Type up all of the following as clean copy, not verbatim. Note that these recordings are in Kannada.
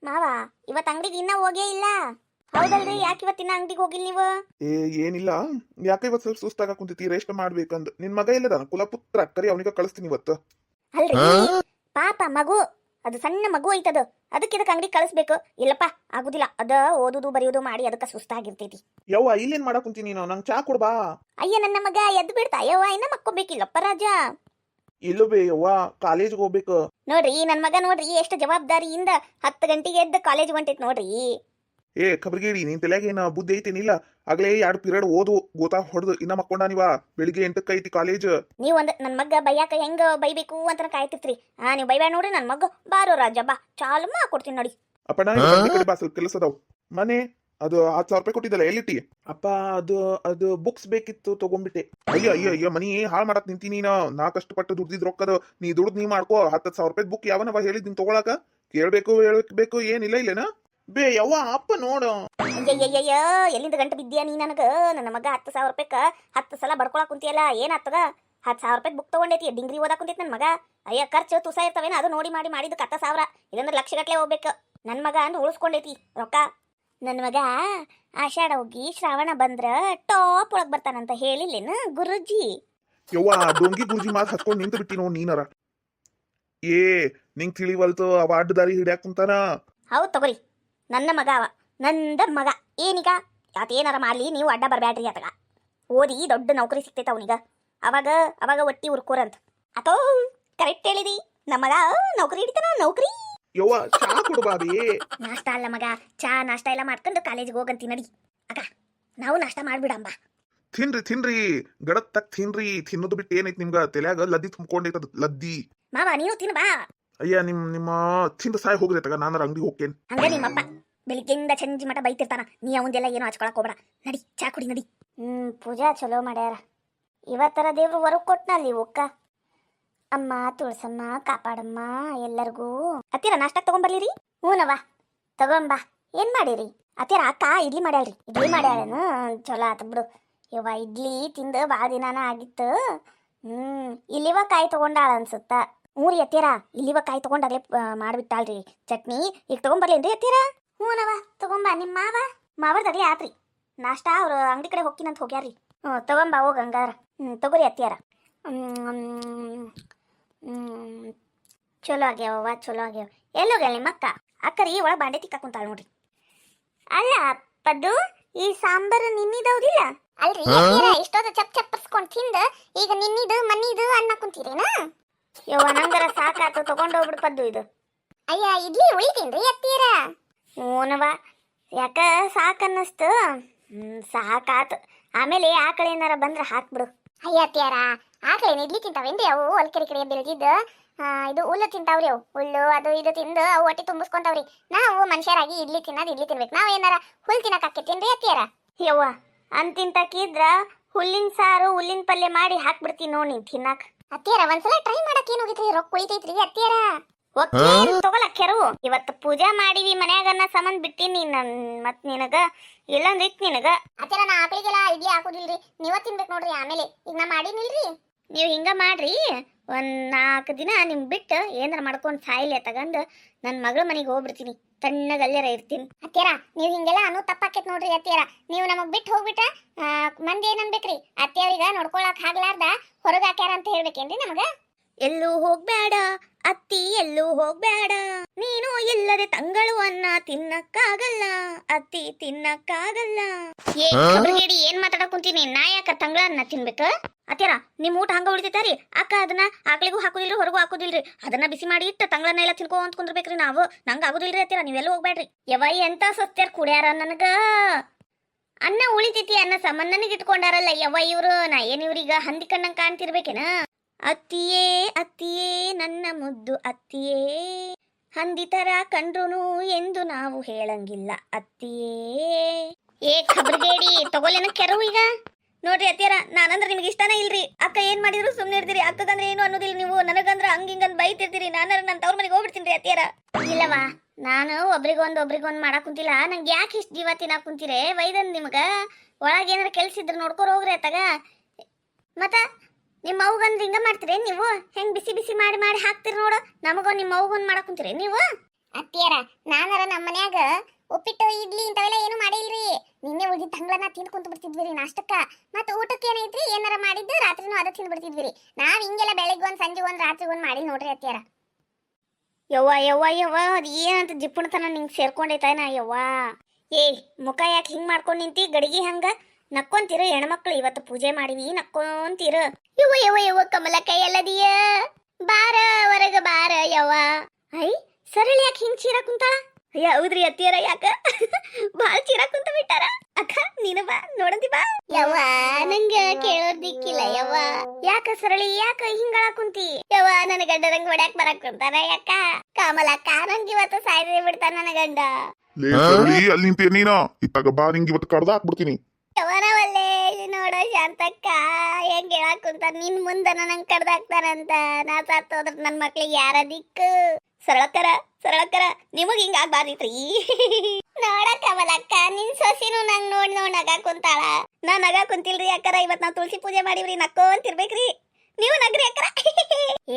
ಮಾವ ಇವತ್ತು ಅಂಗಡಿಗೆ ಇನ್ನ ಹೋಗೇ ಇಲ್ಲ. ಹೌದಲ್ರಿ, ಯಾಕೆ ಇವತ್ತಿನ ಅಂಗಡಿಗೆ ಹೋಗಿಲ್ಲ ನೀವು? ಏನಿಲ್ಲ. ಯಾಕೆ ಇವತ್ತು ಸ್ವಲ್ಪ ಸುಸ್ತಾಗ ಕುಂತೈತಿ, ರೇಸ್ಟ್ ಮಾಡ್ಬೇಕಂದ್. ನಿನ್ ಮಗ ಇಲ್ಲದ ಕುಲಪುತ್ರ, ಕರಿ ಅವನಿಗೆ ಕಳಿಸ್ತೀನಿ ಇವತ್ತು. ಅಲ್ರಿ ಪಾಪ ಮಗು, ಅದು ಸಣ್ಣ ಮಗು ಐತದು, ಅದಕ್ಕೆ ಇದಕ್ಕೆ ಅಂಗಡಿ ಕಳಿಸ್ಬೇಕು. ಇಲ್ಲಪ್ಪ ಆಗುದಿಲ್ಲ, ಅದ ಓದುದು ಬರೆಯೋದು ಮಾಡಿ ಅದಕ್ಕೆ ಸುಸ್ತಾಗಿರ್ತೈತಿ. ಯವ್ವ ಇಲ್ಲೇನ್ ಮಾಡಕ್ ಕುಂತೀನಿ ನೀನು, ನಂಗೆ ಚಾ ಕೊಡ್ಬಾ. ಅಯ್ಯ ನನ್ನ ಮಗ ಎದ್ದು ಬಿಡ್ತಾ ಯವ್ವ, ಇನ್ನ ಮಕ್ಕೋಬೇಕಿಲ್ಲಪ್ಪ ರಾಜ. ಇಲ್ಲೋ ಬೇ ಯವ್ವ, ಕಾಲೇಜ್ಗೆ ಹೋಗ್ಬೇಕು. ನೋಡ್ರಿ ನನ್ ಮಗ ನೋಡ್ರಿ ಎಷ್ಟು ಜವಾಬ್ದಾರಿಯಿಂದ 10 ಗಂಟೆಗೆ ಎದ್ದು ಕಾಲೇಜ್ ಹೊಂಟೈತಿ ನೋಡ್ರಿ. ಖಬರ್ಗೇಡಿ, ನಿನ್ ತಲೆಯಾಗ ಏನ ಬುದ್ಧಿ ಐತೇನಿಲ್ಲ? ಆಗ್ಲೇ 2 ಪೀರಿಯಡ್ ಓದು ಗೋತಾ ಹೊಡೆದು ಇನ್ನ ಮಕ್ಕೊಂಡ ನೀವ. ಬೆಳಿಗ್ಗೆ 8ಕ್ಕೆ ಐತಿ ಕಾಲೇಜ್. ನೀವ್ ನನ್ ಮಗ ಬೈಯಾಕ ಹೆಂಗ ಬೈಬೇಕು ಅಂತ ಕಾಯ್ತಿತ್ರಿ. ನೀವ್ ಬೈಬ್ಯಾಡ ನೋಡ್ರಿ, ನನ್ ಮಗ ಬಾರೋ ರಾಜ ಬಾ, ಚಾಲು ಮಾಡ್ಕೊಡ್ತೀನಿ ನೋಡಿ. ಅಪ್ಪಣ್ಣ ಕಡೆ ಬಾ, ಸ್ವಲ್ಪ ಕೆಲಸ ಅದಾವ್. ಮನೆ ಅದು 10,000 ರೂಪಾಯಿ ಕೊಟ್ಟಿದ್ದಲ್ಲ, ಎಲ್ಲಿಟ್ಟಿ? ಅಪ್ಪ ಅದು ಬುಕ್ಸ್ ಬೇಕಿತ್ತು, ತಗೊಂಡ್ಬಿಟ್ಟೆ. ಅಯ್ಯೋ ಅಯ್ಯೋ ಅಯ್ಯೋ, ಮನಿ ಹಾಳು ಮಾಡಕ್ ನಿಂತೀನಿ ನೀನು. ನಾ ಕಷ್ಟಪಟ್ಟು ದುಡ್ದಿದ್ ರೊಕ್ಕದ ನೀ ದುಡ್ದು ನೀ ಮಾಡ್ಕೋ. 10,000 ರೂಪಾಯಿ ಬುಕ್ ಯಾವನವ ಹೇಳಿದ್ ನೀನ್ ತಗೊಳಕ? ಕೇಳ್ಬೇಕು ಹೇಳ್ಬೇಕು ಏನಿಲ್ಲ ಇಲ್ಲೇನ ಬೇ ಯವ್ವ. ಅಪ್ಪ ನೋಡು. ಅಯ್ಯಯ್ಯಯ್ಯ, ಎಲ್ಲಿಂದ ಗಂಟು ಬಿದ್ದಿಯಾ ನೀ ನನಗ? ನನ್ನ ಮಗ 10,000 ರೂಪಾಯಿಕ 10 ಸಲ ಬಡ್ಕೊಳಕ್ ಕುಂತಿಯಲ್ಲ, ಏನಾಗ್ತದ? 10,000 ರೂಪಾಯಿ ಬುಕ್ ತಗೊಂಡೈತಿ, ಡಿಗ್ರಿ ಓದಾಕ್ ಕುಂತೈತಿ ನನ್ ಮಗ. ಅಯ್ಯ ಖರ್ಚು ತುಸ ಇರ್ತವೇನ, ಅದು ನೋಡಿ ಮಾಡಿದ್ದಕ್ಕೆ 10,000. ಇದಂದ್ರೆ ಲಕ್ಷಗಟ್ಲೆ ಹೋಗ್ಬೇಕು. ನನ್ ಮಗ ಅಂದ್ರೆ ಉಳಿಸ್ಕೊಂಡೈತಿ ರೊಕ್ಕ. ನನ್ನ ಮಗ ಆಷಾಢ ಹೋಗಿ ಶ್ರಾವಣ ಬಂದ್ರ ಟಾಪ್ ಒಳಗ್ ಬರ್ತಾನಂತ ಹೇಳಿಲ್ಲೇನ ಗುರುಜಿ? ಯವ್ವ ಡೊಂಗಿ ಗುರುಜಿ ಮಾತು ಹಚ್ಕೊಂಡ್ ನಿಂತು ಬಿಟ್ಟಿ ನೋಡ್ ನೀನರ. ನಿಂಗ್ ತಿಳಿವಲ್ತು, ಅವ ಅಡ್ಡ ದಾರಿ ಹಿಡ್ಯಾಕ್ ಕುಂತಾನ. ಹೌದ್ ತಗೋರಿ, ನನ್ನ ಮಗ ಅವ, ನಂದ ಮಗ. ಏನೀಗ ಯಾತೇನಾರ ಮಾಡ್ಲಿ, ನೀವು ಅಡ್ಡ ಬರ್ಬ್ಯಾಡ್ರಿ ಆತಗ. ಓದಿ ದೊಡ್ಡ ನೌಕರಿ ಸಿಗ್ತೈತ ಅವನಿಗ, ಅವಾಗ ಒಟ್ಟಿ ಉರ್ಕೋರಂತ. ಅಥೋ ಕರೆಕ್ಟ್ ಹೇಳಿದಿ, ನಮ್ಮ ಮಗ ನೌಕರಿ ಹಿಡಿತಾನ, ನೌಕರಿ. ಯವ್ವ ಚಾ ಕೊಡ್ಬಾಬಿ. ನಾಷ್ಟ ಅಲ್ಲ ಮಗ, ಚಾ ನಾಷ್ಟ ಎಲ್ಲ ಮಾಡ್ಕೊಂಡು ಕಾಲೇಜಿಗೆ ಹೋಗಂತಿ ನಡಿ. ಅಕ್ಕ ನಾವು ನಾಷ್ಟ ಮಾಡ್ಬಿಡಂಬ. ತಿನ್ರಿ ಗಡತ್ ತಕ್ ತಿನ್ರಿ. ತಿನ್ನೋದು ಬಿಟ್ಟು ಏನೈತಿ ನಿಮ್ಗ? ತಲ್ಯಾಗ ಲದ್ದಿ ತುಂಬ್ಕೊಂಡೈತದ, ಲದ್ದಿ. ಮಾವ ನೀನು ತಿನ್ ಬಾ. ಅಯ್ಯ ನಿಮ್ಮ ತಿಂದ ಸಾಯ್ ಹೋಗ್ರಿ ತಗ, ನಾನಾರ ಅಂಗಡಿ ಹೋಗ್ತೇನೆ. ಹಂಗ ನಿಮ್ಮಪ್ಪ ಬೆಳಿಗ್ಗೆಯಿಂದ ಸಂಜೆ ಮಠ ಬೈತಿರ್ತಾನ, ನೀ ಅವಂದೆಲ್ಲ ಏನೋ ಹಚ್ಕೊಳಕ್ ಹೋಗ್ಬೇಡ. ನಡಿ ಚಾ ಕುಡಿ ನಡಿ. ಪೂಜಾ ಚಲೋ ಮಾಡ್ಯಾರ ಇವತ್ತರ. ದೇವ್ರು ಹೊರಗ್ ಕೊಟ್ನಲ್ಲಿ ಒಕ್ಕ. ಅಮ್ಮ ತುಳಸಮ್ಮ ಕಾಪಾಡಮ್ಮ ಎಲ್ಲರಿಗೂ. ಅತ್ತೀರ ನಾಷ್ಟ ತಗೊಂಬರ್ಲಿರಿ? ಹೂನವ್ವ ತಗೊಂಬಾ. ಏನ್ ಮಾಡಿರಿ ಅತ್ತೀರ? ಅಕ್ಕ ಇಡ್ಲಿ ಮಾಡ್ಯಾಳ್ರಿ. ಇಡ್ಲಿ ಮಾಡ್ಯಾಳೇನು? ಚಲೋ ಆತ ಬಿಡು ಯವ್ವ. ಇಡ್ಲಿ ತಿಂದು ಭಾಳ ದಿನಾನ ಆಗಿತ್ತು. ಇಲ್ಲಿವ ಕಾಯಿ ತಗೊಂಡಾಳ ಅನ್ಸುತ್ತ. ಊರಿ ಅತ್ತೀರ ಇಲ್ಲಿವ ಕಾಯಿ ತಗೊಂಡಾಗ್ಲೇ ಮಾಡ್ಬಿಟ್ಟಾಳ್ರಿ ಚಟ್ನಿ. ಈಗ ತಗೊಂಬರ್ಲೇನ್ರಿ ಅತ್ತೀರ? ಹೂನವ್ವ ತಗೊಂಬಾ. ನಿಮ್ಮ ಮಾವರ್ದಾಗ್ಲಿ ಆತ್ರಿ ನಾಷ್ಟ. ಅವ್ರ ಅಂಗಡಿ ಕಡೆ ಹೋಗ್ತೀನಂತ ಹೋಗ್ಯಾರ್ರಿ. ತಗೊಂಬಾ ಹೋಗ ಹಂಗಾರ. ತಗೋರಿ ಅತ್ತೀರ. ಚಲೋ ಆಗ್ಯಾವ, ಚಲೋ ಆಗ್ಯಾವ. ಎಲ್ಲೋಗ್ಯಾಳ ನಿಮ್ಮ ಅಕ್ಕ? ಅಕ್ಕರಿ ಒಳ ಬಾಂಡೆ ತಿಕ್ಕ ಕುಂತಾಳ ನೋಡ್ರಿ. ಅಲ್ಲ ಪದ್ದು, ಈ ಸಾಂಬಾರು ನಿನ್ನಿದೌದಿಲ್ಲ ಅಲ್ರಿ? ಇಷ್ಟೊಂದು ಚಪ್ಪರ್ಸ್ಕೊಂಡ್ ತಿಂದ ಈಗ ನಿನ್ನಿದು ಮನ್ನಿದು ಅನ್ನ ಕುಂತೀರೇನ? ಯವ್ವ ನಂಗರ ಸಾಕಾತು, ತಗೊಂಡೋಗ್ಬಿಡು ಪದ್ದು ಇದು. ಅಯ್ಯ ಇಡ್ಲಿ ಉಳಿತೀನ್ರಿ ಅತ್ತೀರ? ಹೂನವ, ಯಾಕ ಸಾಕನ್ನಸ್ತು. ಸಾಕಾತು. ಆಮೇಲೆ ಆಕಳ ಏನಾರ ಬಂದ್ರ ಹಾಕ್ಬಿಡು. ಅಯ್ಯ ಅತ್ಯಾರ, ಆಕಳೇನು ಇಡ್ಲಿ ತಿಂತಾವೇನ್ರಿ? ಅವು ಹೊಲ್ಕೆರೆ ಕಡೆ ಬೆಳೆದಿದ್ದು ಇದು ಹುಲ್ಲು ತಿಂತಾವ್ರಿ. ಅವು ಹುಲ್ಲು ಅದು ಇದು ತಿಂದು ಅವು ಹೊಟ್ಟೆ ತುಂಬಿಸ್ಕೊಂತಾವ್ರಿ. ನಾವು ಮನುಷ್ಯರಾಗಿ ಇಡ್ಲಿ ತಿನ್ಬೇಕು. ನಾವ್ ಏನಾರ ಹುಲ್ ತಿನ್ನಕ್ ಹಾಕೇತೀನ್ರಿ ಅತ್ಯಾರ? ಯವ್ವ ಅಂತಿಂತಕ್ಕಿದ್ರ ಹುಲ್ಲಿನ ಸಾರು ಹುಲ್ಲಿನ ಪಲ್ಯ ಮಾಡಿ ಹಾಕ್ಬಿಡ್ತೀನಿ ನೋಡಿ ನೀನ್ ತಿನ್ನಾಕ. ಅತ್ಯಾರ ಒಂದ್ಸಲ ಟ್ರೈ ಮಾಡಕ್ ಏನ್ ಹೋಗಿದ್ರಿ? ರೊಕ್ಕ ಉಳಿತೈತ್ರಿ ಅತ್ಯಾರ. ತಗೊಳಕ್ ಕೆರವು. ಇವತ್ತು ಪೂಜಾ ಮಾಡಿವಿ ಮನ್ಯಾಗನ್ನ ಸಂಬಂಧ ಬಿಟ್ಟಿನಿ ಮತ್ ನಿನಗ ಇಲ್ಲಂದ್ ಐತ್ ನಿನಗ. ಅತ್ಯಾರ ನಾ ಆಕಳಿಗೆಲ್ಲ ಇಡ್ಲಿ ಹಾಕುದಿಲ್ರಿ, ನೀವ ತಿನ್ಬೇಕು ನೋಡ್ರಿ. ಆಮೇಲೆ ಈಗ ನಾ ಮಾಡಿನಿಲ್ರಿ. ನೀವ್ ಹಿಂಗ ಮಾಡ್ರಿ, ಒಂದ್ 4 ದಿನ ನಿಮ್ ಬಿಟ್ಟು ಏನಾರ ಮಾಡ್ಕೊಂಡ್ ಸಾಯಿಲೆ ತಗಂದು ನನ್ ಮಗಳ ಮನೆಗೆ ಹೋಗ್ಬಿಡ್ತೀನಿ. ತಣ್ಣಗ ಅಲ್ಲೇರ ಇರ್ತೀನಿ. ಅತ್ಯಾರ ನೀವ್ ಹಿಂಗೆಲ್ಲ ಅನ್ನೋ ತಪ್ಪಾಕೇತ್ ನೋಡ್ರಿ ಅತ್ಯಾರ. ನೀವು ನಮಗ್ ಬಿಟ್ಟು ಹೋಗ್ಬಿಟ್ಟ ಮಂದಿ ಏನನ್ಬೇಕ್ರಿ? ಅತ್ತೆಯವ್ರಿಗ ನೋಡ್ಕೊಳಕ್ ಆಗ್ಲಾರ್ದ ಹೊರಗ ಹಾಕ್ಯಾರ ಅಂತ ಹೇಳ್ಬೇಕೇನ್ರಿ ನಮಗ? ಎಲ್ಲೂ ಹೋಗ್ಬೇಡ ಅತ್ತಿ, ಎಲ್ಲೂ ಹೋಗ್ಬೇಡ, ನೀನು ಇಲ್ಲದೆ ತಂಗಳು ಅನ್ನ ತಿನ್ನಕ್ಕಾಗಲ್ಲ ಅತ್ತಿ, ತಿನ್ನಕ್ಕಾಗಲ್ಲ. ಏನ್ ಮಾತಾಡಕ್ ಕುಂತೀನಿ? ನಾ ಯಾಕ ತಂಗಳ ಅನ್ನ ತಿನ್ಬೇಕ? ಅತ್ಯಾರ ನಿಮ್ ಊಟ ಹಂಗ ಉಳಿತೈತಾರಿ? ಅಕ್ಕ ಅದನ್ನ ಆಕಳಿಗೂ ಹಾಕುದಿಲ್ರಿ, ಹೊರಗೂ ಹಾಕುದಿಲ್ರಿ. ಅದನ್ನ ಬಿಸಿ ಮಾಡಿ ಇಟ್ಟು ತಂಗಳನ್ನ ಎಲ್ಲ ತಿನ್ಕೋ ಅಂತ ಕುಂದ್ರಬೇಕ್ರಿ ನಾವು. ನಂಗ ಆಗುದಿಲ್ರಿ ಅತ್ಯಾರ, ನೀವೆಲ್ಲ ಹೋಗ್ಬೇಡ್ರಿ. ಯವ್ವ ಎಂತ ಸತ್ಯಾರ ಕುಡ್ಯಾರ ನನಗ. ಅನ್ನ ಉಳಿತೈತಿ ಅನ್ನ ಸಂಬಂಧ ನನಗೆ ಇಟ್ಕೊಂಡಾರಲ್ಲ ಯವ್ವ ಇವ್ರು. ನಾ ಏನ್ ಇವ್ರೀಗ ಹಂದಿ ಕಣ್ಣಂಗ್ ಕಾಣ್ತಿರ್ಬೇಕೇನ? ಅತ್ತಿಯೇ ಅತ್ತಿಯೇ ನನ್ನ ಮುದ್ದು ಅತ್ತಿಯೇ, ಹಂದಿ ತರ ಕಂಡ್ರುನು ಎಂದು ನಾವು ಹೇಳಂಗಿಲ್ಲ ಅತ್ತಿಯೇ. ಖಬರ್ಗೇಡಿ ತಗೋಲೇನ ಕೆರವು ಈಗ? ನೋಡ್ರಿ ಅತ್ಯಾರ, ನಾನಂದ್ರೆ ನಿಮ್ಗೆ ಇಷ್ಟನೇ ಇಲ್ರಿ. ಅಕ್ಕ ಏನ್ ಮಾಡಿದ್ರು ಸುಮ್ನೆ ಇರ್ತೀರಿ, ಅಕ್ಕಗಂದ್ರೆ ಏನು ಅನ್ನೋದಿಲ್ಲ ನೀವು. ನನಗಂದ್ರ ಹಂಗಿಂಗಂದ್ ಬೈತಿರ್ತೀರಿ. ನಾನಾರ ನನ್ನ ತವ್ರ ಮನೆಗೆ ಹೋಗ್ಬಿಡ್ತೀನಿ ಅತ್ಯಾರ. ಇಲ್ಲವಾ, ನಾನು ಒಬ್ರಿಗೊಂದ್ ಮಾಡಕ್ ಕುಂತಿಲ್ಲ. ನಂಗೆ ಯಾಕೆ ಇಷ್ಟ ಜೀವ ತಿನ್ನಾಕ್ ಕುಂತೀರಿ? ವೈದನ್ ನಿಮ್ಗ ಒಳಗೇನಾರ ಕೆಲ್ಸಿದ್ರ ನೋಡ್ಕೊರ್ ಹೋಗ್ರಿ ಅತ್ತಾಗ. ಮತ್ತ ನಿಮ್ಮ ಅವ್ಗಂದ್ರೆ ಹಿಂಗ ಮಾಡ್ತೀರಿ ನೀವು? ಹೆಂಗ್ ಬಿಸಿ ಬಿಸಿ ಮಾಡಿ ಹಾಕ್ತಿರಿ ನೋಡು. ನಮಗ ನಿಮ್ಮ ಅವ್ಗೊಂದ್ ಮಾಡಕ್ ಕುಂತೀರಿ ನೀವು? ಅತ್ತಿಯರ ನಾನರ ನಮ್ಮ ಮನ್ಯಾಗ ಉಪ್ಪಿಟ್ಟು ಇಡ್ಲಿ ಇಂಥವೆಲ್ಲ ಏನು ಮಾಡಿಲ್ರಿ. ನಿನ್ನೆ ಉಳಿದಿದ್ದ ಹಂಗ್ಲನ್ನ ತಿಂದು ಕುಂತ ಬಿಡ್ತಿದ್ವಿ ನಾಷ್ಟಕ್ಕ. ಮತ್ತೆ ಊಟಕ್ಕೆ ಏನೈತ್ರಿ ಏನಾರ ಮಾಡಿದ್ದು ರಾತ್ರಿನೂ ಅದ ತಿಂದು ಬಿಡ್ತಿದ್ವಿ. ನಾವ್ ಹಿಂಗೆಲ್ಲ ಬೆಳಗ್ಗೆ ಒಂದ್ ಸಂಜೆ ಒಂದ್ ರಾತ್ರಿ ಒಂದ್ ಮಾಡಿಲ್ ನೋಡ್ರಿ ಅತ್ತಿಯರ. ಯವ್ವ ಯವ್ವ ಯವ್ವ ಅದ್ ಏನಂತ ಜಿಪ್ಪುಣತನ ನಿಂಗೆ ಸೇರ್ಕೊಂಡೈತಾನ ಯವ್ವ. ಏ ಮುಖ ಯಾಕೆ ಹಿಂಗ್ ಮಾಡ್ಕೊಂಡ್ ನಿಂತಿ ಗಡಿಗೆ ಹಂಗ ನಕ್ಕೊಂತೀರ ಹೆಣ್ಮಕ್ಳು ಇವತ್ತು ಪೂಜೆ ಮಾಡಿವಿ ನಕ್ಕೊಂತೀರ. ಯವ್ವ ಯವ್ವ ಯವ್ವ ಕಮಲಕ್ಕ ಎಲ್ಲದಿಯ ಬಾರ ಹೊರಗ ಬಾರ ಯವ್ವ. ಐ ಸರಳಿ ಯಾಕೆ ಹಿಂಗ್ ಚೀರ ಕುಂತಾಳ? ಅಯ್ಯ ಹೌದ್ರಿ ಅತ್ತಿಯರ ಯಾಕ ಬಾಳ ಚೀರ ಕುಂತ ಬಿಟ್ಟಾರ. ಅಕ್ಕ ನೀನು ಬಾ ನೋಡಂತಿ ಬಾ. ಯವ್ವ ನಂಗ ಕೇಳೋರ್ ದಿಕ್ಕಿಲ್ಲ ಯವ್ವ. ಯಾಕ ಸರಳಿ ಯಾಕ ಹಿಂಗಳ ಕುಂತಿ? ಯವ್ವ ನನ್ನ ಗಂಡ ನಂಗೆ ಹೊಡ್ಯಾಕ್ ಬರಕ್ ಕುಂತಾನ ಯಾಕ? ಕಮಲಕ್ಕ ನಂಗೆ ಇವತ್ತು ಸಾಯ್ದೇ ಬಿಡ್ತಾನ ನನ್ನ ಗಂಡ. ಲೇ ಸರಳಿ ಅಲ್ಲಿ ನಿಂತೀಯ ನೀನ ಇತ್ತಾಗ ಬಾ ನಿಂಗೆ ಇವತ್ತು ಕಡ್ದ ಹಾಕ್ಬಿಡ್ತೀನಿ. ಯವನವಲ್ಲೇ ನೋಡ ಶಾಂತಕ್ಕ ಹೆಂಗ್ ಹೇಳಕ್ ಕುಂತ ನಿನ್ ಮುಂದ ನಂಗ್ ಕಡ್ದಾಕ್ತಾರಂತ. ನಾ ಸತ್ತೋದ್ರ ನನ್ ಮಕ್ಳಿಗೆ ಯಾರ ದಿಕ್ಕು? ಸರಳಕ್ಕರ ನಿಮಗ್ ಹಿಂಗ ಆಗ್ಬಾರ್ದಿತ್ರಿ. ನೋಡ ಕಮಲಕ್ಕ ನಿನ್ ಸೊಸಿನೂ ನಂಗ್ ನೋಡ್ ನಗ ಕುಂತಾಳ. ನಾ ನಗ ಕುಂತಿಲ್ರಿ ಅಕ್ಕರ. ಇವತ್ ನಾವ್ ತುಳಸಿ ಪೂಜೆ ಮಾಡಿವ್ರಿ ನಕ್ಕೊಂತಿರ್ಬೇಕ್ರಿ. ನೀವು ನಗ್ರಿ ಅಕ್ಕರ.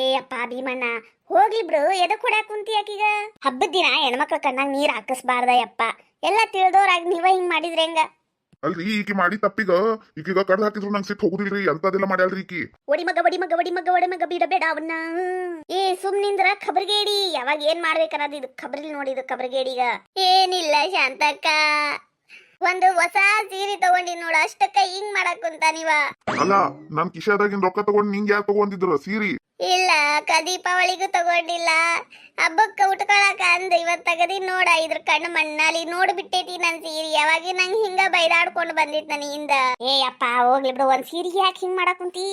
ಏ ಅಪ್ಪ ಭೀಮಣ್ಣ ಹೋಗ್ಲಿ ಬಿಡು. ಎದಕ್ ಹೊಡ್ಯಾಕ್ ಕುಂತಿ ಆಕೀಗ? ಹಬ್ಬದ ದಿನ ಹೆಣ್ಮಕ್ಳ ಕಣ್ಣಾಗ ನೀರ್ ಹಾಕಿಸ್ಬಾರ್ದ ಯಪ್ಪ. ಎಲ್ಲ ತಿಳಿದೋರಾಗ ನೀವ ಹಿಂಗ್ ಮಾಡಿದ್ರೆ ಹೆಂಗ? ಅಲ್ರಿ ಈಕಿ ಮಾಡಿ ತಪ್ಪಿಗ ಈಕೀಗ ಕಡ್ದ ಹಾಕಿದ್ರು ನಂಗೆ ಸಿಟ್ಟು ಹೋಗುದಿಲ್ರಿ ಅಂತದೆಲ್ಲ ಮಾಡ್ಯಾಳ್ರಿ ಈಕಿ. ಒಡಿ ಮಗ ಬಿಡಬೇಡ ಅವನ್ನ. ಏ ಸುಮ್ನಿಂದ್ರ ಖಬರ್ಗೇಡಿ. ಯಾವಾಗ ಏನ್ ಮಾಡ್ಬೇಕನ್ನೋದು ಇದು ಖಬರಿಲ್ ನೋಡಿದು ಖಬರ್ಗೇಡಿಗ. ಏನಿಲ್ಲ ಶಾಂತಕ್ಕ ಒಂದು ಹೊಸ ಸೀರೆ ತಗೊಂಡಿ ನೋಡ ಅಷ್ಟಕ್ಕ ಹಿಂಗ್ ಮಾಡಕ್ ಕುಂತ ನೀವ. ಅಲ್ಲ ನನ್ ಕಿಶಾದಾಗಿನ ರೊಕ್ಕ ತಗೊಂಡ್ ನಿಂಗೆ ಯಾಕೆ ತಗೊಂಡಿದ್ರ ಸೀರಿ? ಇಲ್ಲ ದೀಪಾವಳಿಗೂ ತಗೊಂಡಿಲ್ಲ. ಹಬ್ಬಕ್ಕ ಉಟ್ಕೊಳಕ ಅಂದ ಇವತ್ ತಗದಿ ನೋಡ. ಇದ್ರ ಕಣ್ಣು ಮಣ್ಣಲ್ಲಿ ನೋಡ್ಬಿಟ್ಟೈತಿ ನನ್ ಸೀರೆ. ಯಾವಾಗ ನಂಗ್ ಹಿಂಗ ಬೈದಾಡ್ಕೊಂಡು ಬಂದಿತ್ ನನ್ನಿಂದ. ಏ ಅಪ್ಪ ಹೋಗ್ಲಿ ಬಿಡು. ಒಂದ್ ಸೀರೆಗೆ ಯಾಕೆ ಹಿಂಗ್ ಮಾಡಕ್ ಕುಂತಿ?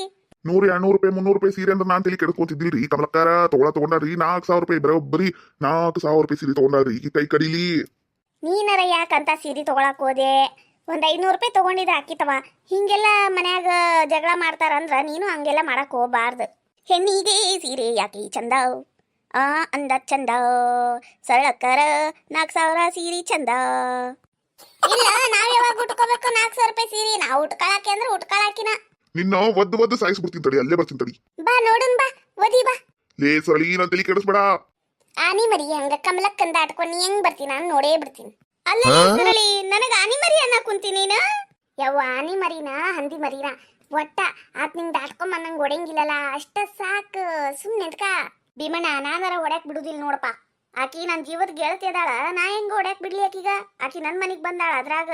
100 200 ರೂಪಾಯಿ 300 ರೂಪಾಯಿ ಸೀರೆ ಅಂದ್ರೆ ನಾನ್ ತಲೆ ಕೆಡ್ಕೊಂತಿದ್ದಿಲ್ರಿ. ಕಮಲಕ್ಕಾರ ತಗೊಂಡಾರ್ರಿ 4,000 ರೂಪಾಯಿ ಬರೋಬ್ಬರಿ 4,000 ರೂಪಾಯಿ ಸೀರೆ ತಗೊಂಡಾರ್ರಿ. ಈಕಿ ಕೈ ಕಡಿಲಿ. ನೀನರ ಯಾಕಂತ ಸೀರೆ ತಗೊಳಕ್ ಹೋದೆ? ಒಂದ್ 500 ರೂಪಾಯಿ ತಗೊಂಡಿದ್ರೆ ಹಾಕಿತವ. ಹಿಂಗೆಲ್ಲ ಮನ್ಯಾಗ ಜಗಳ ಮಾಡ್ತಾರಂದ್ರ ನೀನು ಹಂಗೆಲ್ಲ ಮಾಡಕ್ ಹೋಗ್ಬಾರ್ದು. ಹೆಣ್ಣಿಗೆ ಸೀರೆ ಯಾಕೆ ಚಂದ ಅಂದ ಚಂದ. ಸರಳಕ್ಕರ 4,000 ಸೀರೆ ಚಂದ. ಇಲ್ಲ ನಾವ್ ಯಾವಾಗ ಉಟ್ಕೋಬೇಕು 4,000 ರೂಪಾಯಿ ಸೀರೆ? ನಾವ್ ಉಟ್ಕೊಳಕ್ಕೆ ಅಂದ್ರೆ ಉಟ್ಕೊಳಕಿನ ನಿನ್ನ ಒದ್ದು ಸಾಯಿಸ್ಬಿಡ್ತೀನಿ ತಡಿ. ಅಲ್ಲೇ ಬರ್ತೀನಿ ತಡಿ. ಬಾ ನೋಡನ್ ಬಾ ಓದಿ ಬಾ. ಲೇ ಸರಳಿ ನನ್ ತಲೆ ಕೆಡಿಸ್ಬೇಡ. ಆನಿ ಮರಿ ಹಂಗ ಕಮಲಕ್ಕಂದ ಆಟ್ಕೊಂಡು ನೀ ಹೆಂಗ್ ಬರ್ತೀನಿ ನಾನು ನೋಡೇ ಬಿಡ್ತೀನಿ. ಅಲ್ಲ ಸರಳಿ ನನಗ ಆನಿ ಮರಿ ಅನ್ನ ಕುಂತೀನಿ ನೀನು. ಯವ್ವ ಆನಿ ಮರಿನಾ ಹಂದಿ ಮರಿನಾ ಒಟ್ಟ ಆತ್ ನಿಂಗ್ ದಾಟ್ಕೊಂಡ್ ನಂಗೆ ಹೊಡೆಯಂಗಿಲ್ಲಲ್ಲ ಅಷ್ಟ ಸಾಕು. ಸುಮ್ನೆ ಎದ್ಕ ಭೀಮಣ್ಣ ನಾನರ ಹೊಡ್ಯಾಕ್ ಬಿಡುದಿಲ್ಲ ನೋಡಪ್ಪ. ಆಕಿ ನನ್ ಜೀವದ ಗೆಳತಿ ಅದಾಳ. ನಾ ಹೆಂಗ ಹೊಡ್ಯಾಕ್ ಬಿಡ್ಲಿ ಆಕಿಗ? ಆಕಿ ನನ್ ಮನಿಗ್ ಬಂದಾಳ. ಅದ್ರಾಗ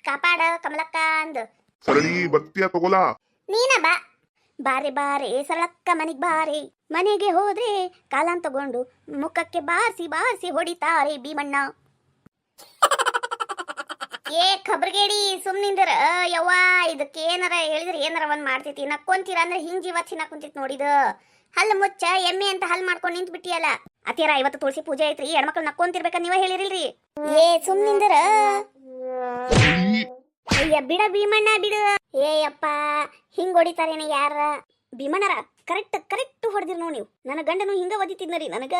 ಕಾಪಾಡ ಕಮಲಕ್ಕ ಅಂದ್. ಸರಳಿ ಬತ್ತಿಯ ತಗೋಲಾ. ನೀನ ಬಾ ಬಾರೆ ಸರಳಕ್ಕ ಮನಿಗ್ ಬಾರೆ. ಮನೆಗೆ ಹೋದ್ರೆ ಕಾಲನ್ ತಗೊಂಡು ಮುಖಕ್ಕೆ ಬಾರಿಸಿ ಹೊಡಿತಾರೆ ಭೀಮಣ್ಣ. ಏ ಖಬರ್ಗೇಡಿ ಸುಮ್ನಿಂದರ ಯವ್ವ. ಇದಕ್ಕೆ ಏನಾರ ಹೇಳಿದ್ರೆ ಏನಾರ ಒಂದ್ ಮಾಡ್ತೈತಿ. ನಕ್ಕೊಂತೀರ ಅಂದ್ರೆ ಹಿಂಗ್ ಜೀವ ತಿನ್ನಕ್ ಕುಂತಿತ್ ನೋಡಿದ. ಹಲ್ಲು ಮುಚ್ಚ ಎಮ್ಮೆ ಅಂತ ಹಲ್ ಮಾಡ್ಕೊಂಡ್ ನಿಂತ್ ಬಿಟ್ಟಿಯಲ್ಲ. ಅತ್ತೀರ ಇವತ್ತು ತುಳಸಿ ಪೂಜೆ ಐತ್ರಿ. ಹೆಣ್ಮಕ್ಳು ನಕ್ಕೊಂತಿರ್ಬೇಕ ನೀವ ಹೇಳಿರಿಲ್ರಿ. ಏ ಸುಮ್ನಿಂದರ. ಅಯ್ಯ ಬಿಡ ಭೀಮಣ್ಣ ಬಿಡು. ಏ ಅಪ್ಪ ಹಿಂಗ್ ಹೊಡಿತಾರೇನ ಯಾರ? ಭೀಮಣ್ಣರ ಕರೆಕ್ಟ್ ಹೊಡೆದಿರ್ ನೋಡಿ ನೀವು. ನನ್ನ ಗಂಡನು ಹಿಂಗ ಒದಿತಿದ್ನರಿ. ನನಗ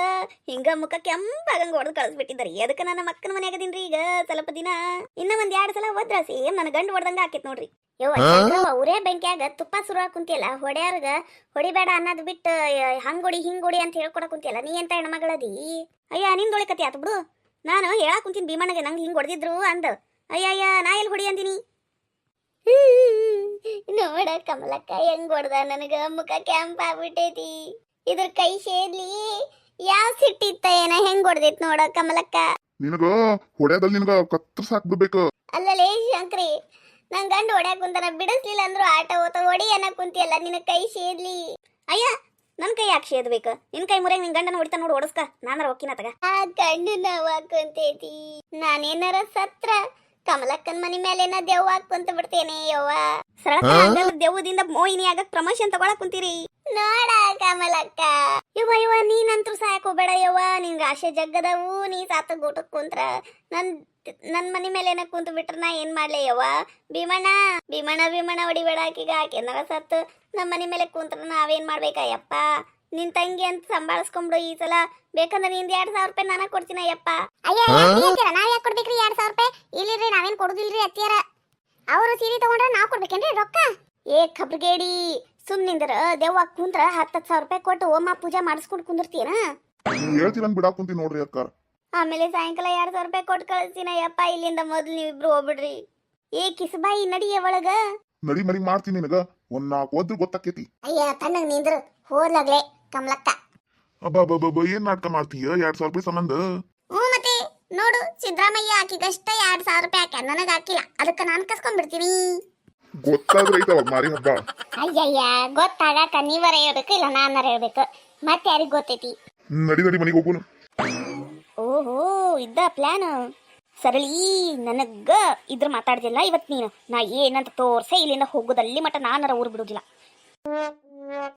ಹಿಂಗ ಮುಖಕ್ಕೆ ಅಂಬಾಗಂಗ ಹೊಡೆದು ಕಳಿಸ್ಬಿಟ್ಟಿದ್ದರಿ. ಅದಕ್ಕೆ ನನ್ನ ಮಕ್ಕನ ಮನೆಯಾಗದೀನ್ರಿ ಈಗ ಸ್ವಲ್ಪ ದಿನ. ಇನ್ನ ಒಂದ್ 2 ಸಲ ಒದ್ರ ಸೇಮ್ ನನ್ನ ಗಂಡ ಹೊಡೆದಂಗ ಆಕೇತ್ ನೋಡ್ರಿ. ಯವ್ವ ಉರೇ ಬೆಂಕಿಯಾಗ ತುಪ್ಪ ಸುರ ಕುಂತಿಯಲ್ಲ. ಹೊಡ್ಯಾರ್ಗ ಹೊಡಿಬೇಡ ಅನ್ನೋದು ಬಿಟ್ಟು ಹಿಂಗೊಡಿ ಅಂತ ಹೇಳ್ಕೊಡಕ್ ಕುಂತಿಯಲ್ಲ. ನೀ ಎಂತ ಹೆಣ್ಮಗಳದಿ? ಅಯ್ಯ ನಿಂದೊಳಿ ಕತಿ ಆತು ಬಿಡು. ನಾನು ಹೇಳಕ್ ಕುಂತೀನಿ ಭೀಮಣ್ಣಗೆ ನಂಗೆ ಹಿಂಗ್ ಹೊಡೆದಿದ್ರು ಅಂದ. ಅಯ್ಯ ನಾ ಎಲ್ಲಿ ಹೊಡಿ ಅಂತೀನಿ? ನೋಡ ಕಮಲಕ್ಕ ಹೆಂಗ್ ಹೊಡ್ದ. ನನಗ ಮುಖ ಕ್ಯಾಂಪ್ ಆಗ್ಬಿಟ್ಟೈತಿ. ಇದ್ರ ಕೈ ಸೇದ್ಲಿ ಯಾವ ಸಿಟ್ಟಿತ್ತ ಏನ ಹೆಂಗ್ ಹೊಡ್ದೈತ್ ನೋಡ ಕಮಲಕ್ಕ. ನಿನಗ ಹೊಡ್ಯಾದಲ್ಲಿ ನಿನಗ ಕತ್ತರ್ಸ್ ಹಾಕ್ಬಿಡ್ಬೇಕು. ಅಲ್ಲಲೇ ಶಂಕ್ರಿ ನನ್ ಗಂಡ ಹೊಡ್ಯಾಕ್ ಕುಂತಾನ. ಬಿಡಿಸ್ಲಿಲ್ಲ ಅಂದ್ರು ಆಟ ಓತ ಹೊಡಿ ಅನ್ನಕ್ ಕುಂತಿಯಲ್ಲ. ನಿನ್ನ ಕೈ ಸೇದ್ಲಿ. ಅಯ್ಯ ನನ್ ಕೈ ಯಾಕೆ ಸೇದ್ಬೇಕು? ನಿನ್ ಕೈ ಮುರಿಯಾಗ ನಿನ್ ಗಂಡನ ಹೊಡಿತಾ ನೋಡು ಓಡಿಸ್ಕ. ನಾನರ ಹೊಕ್ಕಿನ ತಗ. ಆ ಗಂಡು ನೋವಾಗ್ ಕುಂತೈತಿ. ನಾನೇನಾರ ಸತ್ರ ಕಮಲಕ್ಕನ್ ಮನಿ ಮೇಲೆ ದೆವ್ವ ಹಾಕುಂತ ಬಿಡ್ತೇನೆ ಯವ್ವ. ಸರಳ ದೆವ್ವದಿಂದ ಮೋಹಿನಿ ಆಗಕ್ ಪ್ರಮೋಷನ್ ತಗೊಳಕ್ ಕುಂತೀರಿ ನೋಡ ಕಮಲಕ್ಕ. ಯವ್ವ ನೀನಂತೂ ಸಾಯಕ್ ಹೋಗ್ಬೇಡ ಯವ್ವ. ನಿನ್ ರಾಶಿ ಜಗ್ಗದವು. ನೀ ಸಾತ ಗೋಟಕ್ ಕುಂತ್ರ ನನ್ ಮನಿ ಮೇಲೆ ಕುಂತು ಬಿಟ್ರ ನಾ ಏನ್ ಮಾಡ್ಲೆ ಯವ್ವ? ಭೀಮಣ್ಣ ಹೊಡಿಬೇಡ ಆಕಿಗ. ಆಕೆನಾರ ಸತ್ತು ನಮ್ಮ ಮನಿ ಮೇಲೆ ಕುಂತ್ರ ನಾವೇನ್ ಮಾಡ್ಬೇಕಯ್ಯಪ್ಪ? ನಿನ್ ತಂಗಿ ಅಂತ ಸಂಭಾಳಿಸ್ಕೊಂಬಿಡು ಈ ಸಲ. ಬೇಕಂದ್ರೆ ನಿಂದ 2,000 ರೂಪಾಯಿ ನಾನ ಕೊಡ್ತೀನಿ ಅಯ್ಯಪ್ಪ. ನಾವ್ ಯಾಕೆ ಕೊಡ್ಬೇಕ್ರಿ 2,000 ರೂಪಾಯಿ? ಇಲ್ಲಿರಿ ನಾವೇನ್ ಕೊಡುದಿಲ್ರಿ ಅತ್ತಿಯಾರ. ಅವರು ಸೀರೆ ತಗೊಂಡ್ರ ನಾವ್ ಕೊಡ್ಬೇಕೇನ್ರಿ ರೊಕ್ಕ? ಏ ಖಬ್ರಿಗೇಡಿ ಸುಮ್ನಿಂದ್ರ ದೆವ್ವ ಕುಂದ್ರ 10,000 ರೂಪಾಯಿ ಕೊಟ್ಟು ಓಮ ಪೂಜೆ ಮಾಡಿಸ್ಕೊಂಡು ಕುಂದಿರ್ತೀನ. ಹೇಳ್ತೀರ ಬಿಡಾಕ್ ಕುಂತೀನಿ ನೋಡ್ರಿ ಅಕ್ಕ. ಆಮೇಲೆ ಸಾಯಂಕಾಲ 2,000 ರೂಪಾಯಿ ಕೊಟ್ಟು ಕಳಿಸ್ತೀನ ಯಪ್ಪ ಇಲ್ಲಿಂದ ಮೊದ್ಲು ನೀವಿಬ್ರು ಹೋಗ್ಬಿಡ್ರಿ. ಏ ಕಿಸಬಾಯಿ ನಡಿಯ ಒಳಗ. ನಡಿ ಮನಿ ಮಾಡ್ತೀನಿ ನಿನಗ ಒಂದ್ 4 ಓದ್ರು ಗೊತ್ತಾಕೇತಿ. ಅಯ್ಯ ತಣ್ಣಗ್ ನಿಂದ್ರು ಹೋರ್ಲಾಗ್ಲೆ ಕಮಲಕ್ಕ. ಅಬ್ಬಬ್ಬಬ್ಬ ಏನ್ ನಾಟಕ ಮಾಡ್ತೀಯ 2,000 ರೂಪಾಯಿ ಸಂಬಂಧ? ಹ್ಞೂ ಮತ್ತೆ ನೋಡು, ಸಿದ್ದರಾಮಯ್ಯ ಹಾಕಿದಷ್ಟ 2,000 ರೂಪಾಯಿ ಹಾಕ್ಯ, ನನಗೆ ಹಾಕಿಲ್ಲ. ಅದಕ್ಕೆ ನಾನು ಕಸ್ಕೊಂಡ್ಬಿಡ್ತೀನಿ. ಗೊತ್ತಾದ್ರೆ ಐತವ ಮಾರಿ ಹಬ್ಬ. ಅಯ್ಯಯ್ಯ ಗೊತ್ತಾಗಾಕ ನೀವರ ಹೇಳ್ಬೇಕು ಇಲ್ಲ ನಾನರ ಹೇಳ್ಬೇಕು, ಮತ್ತೆ ಯಾರಿಗ್ ಗೊತ್ತೈತಿ? ನಡಿ ನಡಿ ಮನಿಗೆ ಹೋಗುನು. ಓಹೋ ಇದ್ದ ಪ್ಲಾನ್. ಸರಳಿ ನನಗ ಇದ್ರ ಮಾತಾಡ್ದಿಲ್ಲ ಇವತ್ತು ನೀನು. ನಾ ಏನಂತ ತೋರ್ಸೆ ಇಲ್ಲಿಂದ ಹೋಗೋದಲ್ಲಿ ಮಟ್ಟ ನಾನರ ಊರು ಬಿಡುದಿಲ್ಲ.